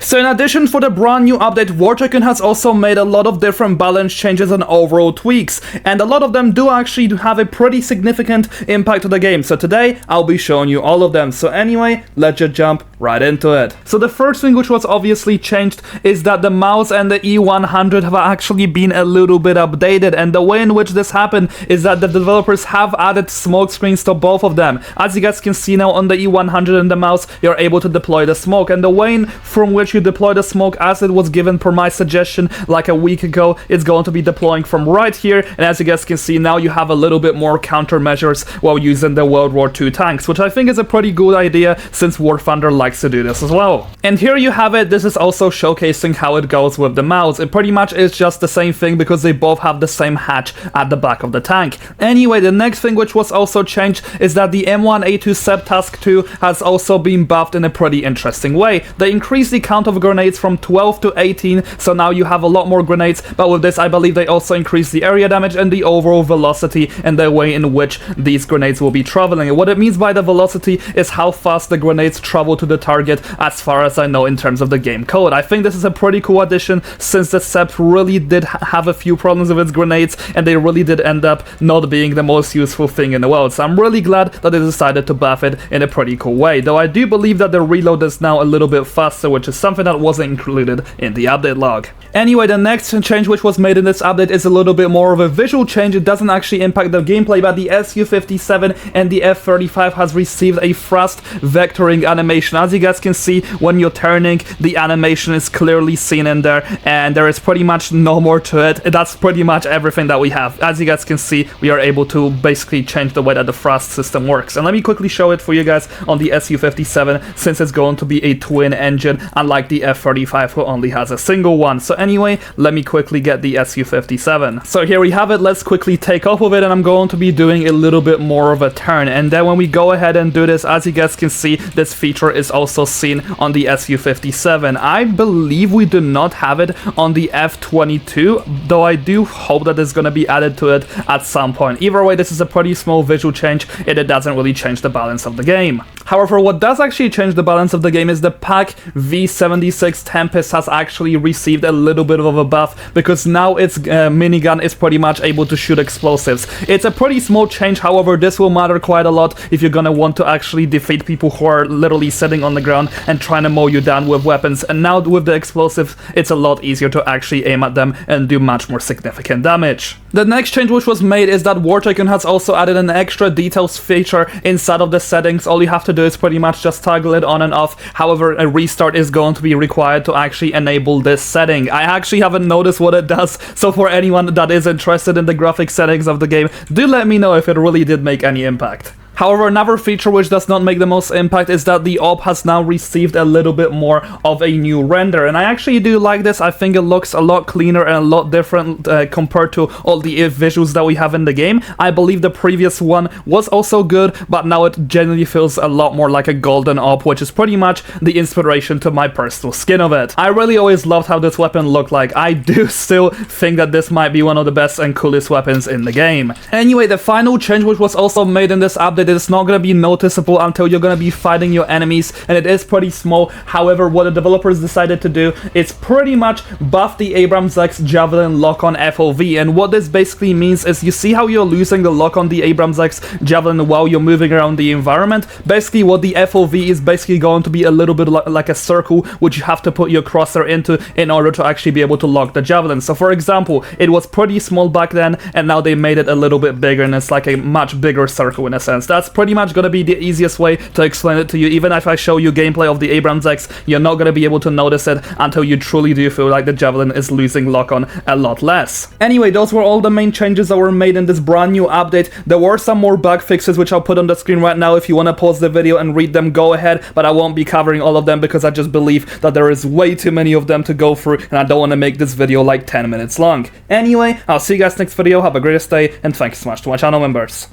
So in addition, for the brand new update, Tycoon has also made a lot of different balance changes and overall tweaks, and a lot of them do actually have a pretty significant impact to the game. So today, I'll be showing you all of them. So anyway, let's just jump right into it. So the first thing which was obviously changed is that the mouse and the E-100 have actually been a little bit updated, and the way in which this happened is that the developers have added smoke screens to both of them. As you guys can see now on the E-100 and the mouse, you're able to deploy the smoke, and the way from which you deploy the smoke, as it was given per my suggestion like a week ago, it's going to be deploying from right here, and as you guys can see now, you have a little bit more countermeasures while using the World War II tanks, which I think is a pretty good idea since War Thunder likes to do this as well. And here you have it. This is also showcasing how it goes with the mouse. It pretty much is just the same thing because they both have the same hatch at the back of the tank. Anyway, the next thing which was also changed is that the M1A2 Task 2 has also been buffed in a pretty interesting way. They increased the count of grenades from 12 to 18, so now you have a lot more grenades, but with this I believe they also increased the area damage and the overall velocity and the way in which these grenades will be traveling. And what it means by the velocity is how fast the grenades travel to the target, as far as I know in terms of the game code. I think this is a pretty cool addition since the Sept really did have a few problems with its grenades, and they really did end up not being the most useful thing in the world. So I'm really glad that they decided to buff it in a pretty cool way, though I do believe that the reload is now a little bit faster, which is something that wasn't included in the update log. Anyway, the next change which was made in this update is a little bit more of a visual change. It doesn't actually impact the gameplay, but the Su-57 and the F-35 has received a thrust vectoring animation. As you guys can see, when you're turning, the animation is clearly seen in there, and there is pretty much no more to it. That's pretty much everything that we have. As you guys can see, we are able to basically change the way that the thrust system works. And let me quickly show it for you guys on the Su-57, since it's going to be a twin engine, unlike the F-35 who only has a single one. So anyway, let me quickly get the Su-57. So here we have it. Let's quickly take off of it, and I'm going to be doing a little bit more of a turn. And then when we go ahead and do this, as you guys can see, this feature is also seen on the Su-57. I believe we do not have it on the F-22, though I do hope that it's going to be added to it at some point. Either way, this is a pretty small visual change, and it doesn't really change the balance of the game. However, what does actually change the balance of the game is the PAC V76 Tempest has actually received a little bit of a buff, because now its minigun is pretty much able to shoot explosives. It's a pretty small change, however, this will matter quite a lot if you're gonna want to actually defeat people who are literally sitting on the ground and trying to mow you down with weapons. And now with the explosives, it's a lot easier to actually aim at them and do much more significant damage. The next change which was made is that Tycoon has also added an extra details feature inside of the settings. All you have to do is pretty much just toggle it on and off. However, a restart is going to be required to actually enable this setting. I actually haven't noticed what it does, so for anyone that is interested in the graphic settings of the game, do let me know if it really did make any impact. However, another feature which does not make the most impact is that the op has now received a little bit more of a new render, and I actually do like this. I think it looks a lot cleaner and a lot different compared to all the visuals that we have in the game. I believe the previous one was also good, but now it generally feels a lot more like a golden op, which is pretty much the inspiration to my personal skin of it. I really always loved how this weapon looked like. I do still think that this might be one of the best and coolest weapons in the game. Anyway, the final change which was also made in this update, it's not going to be noticeable until you're going to be fighting your enemies, and it is pretty small. However, what the developers decided to do is pretty much buff the Abrams X Javelin lock-on FOV, and what this basically means is, you see how you're losing the lock on the Abrams X Javelin while you're moving around the environment? Basically what the FOV is basically going to be a little bit like a circle which you have to put your crosshair into in order to actually be able to lock the Javelin. So for example, it was pretty small back then, and now they made it a little bit bigger, and it's like a much bigger circle in a sense. That's pretty much going to be the easiest way to explain it to you. Even if I show you gameplay of the Abrams X, you're not going to be able to notice it until you truly do feel like the Javelin is losing lock-on a lot less. Anyway, those were all the main changes that were made in this brand new update. There were some more bug fixes which I'll put on the screen right now. If you want to pause the video and read them, go ahead, but I won't be covering all of them because I just believe that there is way too many of them to go through, and I don't want to make this video like 10 minutes long. Anyway, I'll see you guys next video. Have a great day, and thanks so much to my channel members.